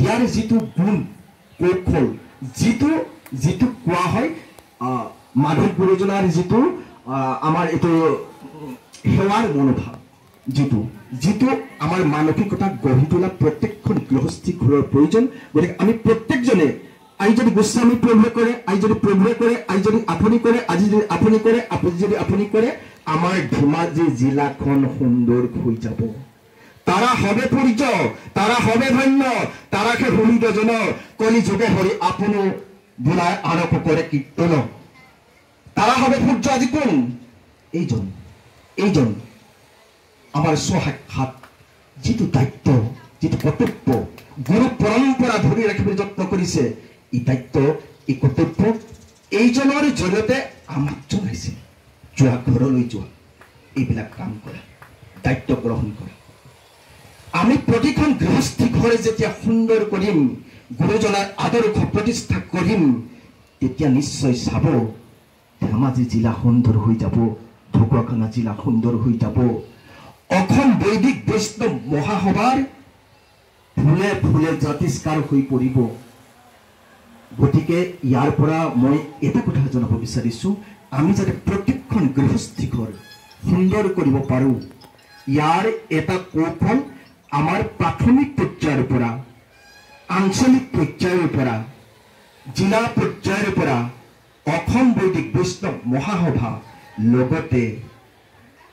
দিয়াৰ যিটো গুণ কৌশল যিটো কোৱা হয় মাধৱ গুৰুজনাৰ যিটো আমাৰ এইটো সেৱাৰ মনোভাৱ যিটো আমাৰ মানসিকতা গঢ়ি তোলা প্ৰত্যেকখন গৃহস্থী ঘৰৰ প্ৰয়োজন গতিকে আমি প্ৰত্যেকজনে আজি যদি গোস্বামী প্ৰভুৱে কৰে আজি যদি প্ৰভুৱে কৰে আজি যদি আপুনি কৰে আজি যদি আপুনি কৰে যদি আপুনি কৰে আমাৰ ধেমাজি জিলাখন সুন্দৰ হৈ যাব তারা হবে পূর্য তারা হবে ধন্য তারাকে হরিদ জন কলি যুগে হরি আপন বোলায় আরোপ করে কীর্তন তারা হবে পূর্য আজি কোন এইজন আমার স্বসাক্ষাৎ যিটো দায়িত্ব যিটো কর্তব্য গুরু পরম্পরা ধরে রাখিবলৈ যত্ন কৰিছে এই দায়িত্ব এই কৰ্তব্য এইজনৰ জৰিয়তে আমাক জনাইছে যোৱা ঘৰলৈ যোৱা এইবিলাক কাম কৰা দায়িত্ব গ্ৰহণ কৰা আমি প্ৰতিখন গৃহস্থী ঘৰে যেতিয়া সুন্দৰ কৰিম গুৰুজনাৰ আদৰ্শ প্ৰতিষ্ঠা কৰিম তেতিয়া নিশ্চয় চাব ধেমাজি জিলা সুন্দৰ হৈ যাব ঢকুৱাখানা জিলা সুন্দৰ হৈ যাব অসম বৈদিক বৈষ্ণৱ মহাসভাৰ ফুলে ফুলে জাতিষ্কাৰ হৈ পৰিব গতিকে ইয়াৰ পৰা মই এটা কথা জনাব বিচাৰিছো আমি যাতে প্ৰত্যেকখন গৃহস্থী ঘৰ সুন্দৰ কৰিব পাৰোঁ ইয়াৰ এটা কৌশল আমাৰ প্ৰাথমিক পৰ্যায়ৰ পৰা আঞ্চলিক পৰ্যায়ৰ পৰা জিলা পৰ্যায়ৰ পৰা অসম বৈদিক বৈষ্ণৱ মহাসভা লগতে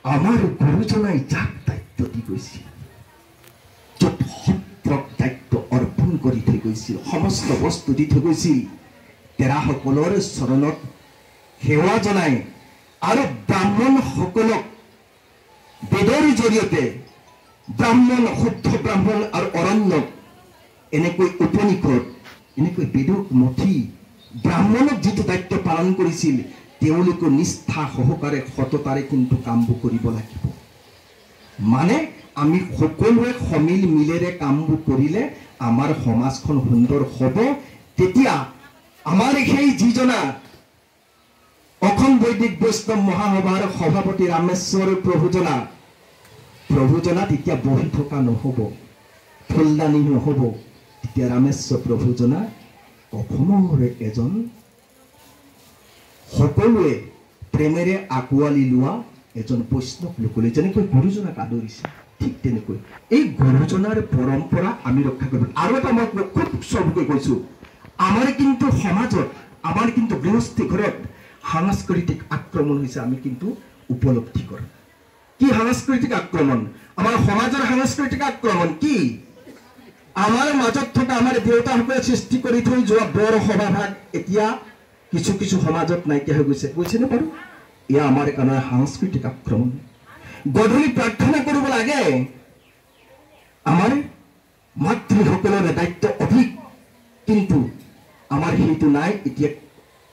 আমাৰ গুৰুজনাই যাক দায়িত্ব দি গৈছিল য'ত সত্ৰক দায়িত্ব অৰ্পণ কৰি থৈ গৈছিল সমস্ত বস্তু দি থৈ গৈছিল তেৰাসকলৰ চৰণত সেৱা জনাই আৰু ব্ৰাহ্মণসকলক বেদৰ জৰিয়তে ব্ৰাহ্মণ শুদ্ধ ব্ৰাহ্মণ আৰু অৰণ্যক এনেকৈ উপনিষদ এনেকৈ বেদক মঠি ব্ৰাহ্মণক যিটো দায়িত্ব পালন কৰিছিল তেওঁলোকে নিষ্ঠা সহকাৰে সততাৰে কিন্তু কামবোৰ কৰিব লাগিব মানে আমি সকলোৱে সমিল মিলেৰে কামবোৰ কৰিলে আমাৰ সমাজখন সুন্দৰ হ'ব তেতিয়া আমাৰ সেই যিজনা অসম বৈদিক বৈষ্ণৱ মহাসভাৰ সভাপতি ৰামেশ্বৰ প্ৰভুজনা তেতিয়া বহি থকা নহ'ব ফুলদানি নহ'ব তেতিয়া ৰামেশ্বৰ প্ৰভুজনা অসমৰ এজন সকলোৱে প্ৰেমেৰে আঁকোৱালি লোৱা এজন বৈষ্ণৱ লোকলৈ যেনেকৈ গুৰুজনাক আদৰিছে ঠিক তেনেকৈ এই গুৰুজনাৰ পৰম্পৰা আমি ৰক্ষা কৰিব আৰু এটা মই খুব চবকৈ কৈছোঁ আমাৰ কিন্তু সমাজত আমাৰ কিন্তু গৃহস্থী ঘৰত সাংস্কৃতিক আক্ৰমণ হৈছে আমি কিন্তু উপলব্ধি কৰোঁ কি সাংস্কৃতিক আক্ৰমণ আমাৰ সমাজৰ সাংস্কৃতিক আক্ৰমণ কি আমাৰ মাজত থকা আমাৰ দেউতাসকলে সৃষ্টি কৰি থৈ যোৱা বৰ সভাভাগ এতিয়া কিছু সমাজত নাইকিয়া হৈ গৈছেনে বাৰু এয়া আমাৰ কাৰণে সাংস্কৃতিক আক্ৰমণ গধূলি প্ৰাৰ্থনা কৰিব লাগে আমাৰ মাতৃসকলৰ দায়িত্ব অধিক কিন্তু আমাৰ সেইটো নাই এতিয়া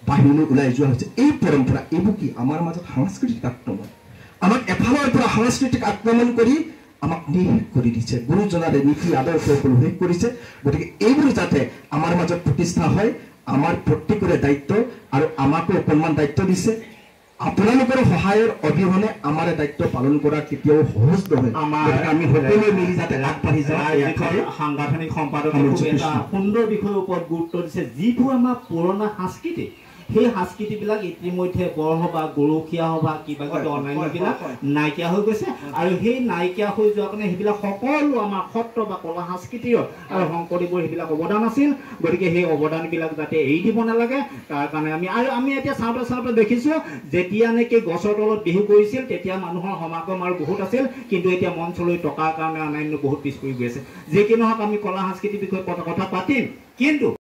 বাহিৰলৈ ওলাই যোৱা হৈছে এই পৰম্পৰা এইবোৰ কি আমাৰ মাজত সাংস্কৃতিক আক্ৰমণ আমাক এফালৰ পৰা সাংস্কৃতিক আক্ৰমণ কৰি আমাক নিশেষ কৰি দিছে গুৰুজনাৰে নীতি আদৰ্শসকলো শেষ কৰিছে গতিকে এইবোৰ যাতে আমাৰ মাজত প্ৰতিষ্ঠা হয় আমাৰ প্ৰত্যেকৰে দায়িত্ব আৰু আমাকো অকণমান দায়িত্ব দিছে আপোনালোকৰ সহায়ৰ অবিহনে আমাৰ দায়িত্ব পালন কৰা কেতিয়াও সহজ নহয় আমি সকলোৱে মিলি যাতে আগবাঢ়ি যায় সাংগঠনিক সম্পাদকে এটা সুন্দৰ বিষয়ৰ ওপৰত গুৰুত্ব দিছে যিবোৰ আমাৰ পুৰণা সাংস্কৃতিক সেই সাংস্কৃতিবিলাক ইতিমধ্যে বৰসভা গৰখীয়া সভা কিবা কিবি অন্যান্যবিলাক নাইকিয়া হৈ গৈছে আৰু সেই নাইকিয়া হৈ যোৱাৰ কাৰণে সেইবিলাক সকলো আমাৰ সত্ৰ বা কলা সাংস্কৃতিৰ আৰু শংকৰদেৱৰ সেইবিলাক অৱদান আছিল গতিকে সেই অৱদানবিলাক যাতে এৰি দিব নালাগে তাৰ কাৰণে আমি এতিয়া চাওঁতে দেখিছোঁ যেতিয়া নেকি গছৰ তলত বিহু কৰিছিল তেতিয়া মানুহৰ সমাগম আৰু বহুত আছিল কিন্তু এতিয়া মঞ্চলৈ টকাৰ কাৰণে অন্যান্য বহুত পিছ পৰি গৈ আছে যি কি নহওক আমি কলা সাংস্কৃতিৰ বিষয়ে কথা পাতিম কিন্তু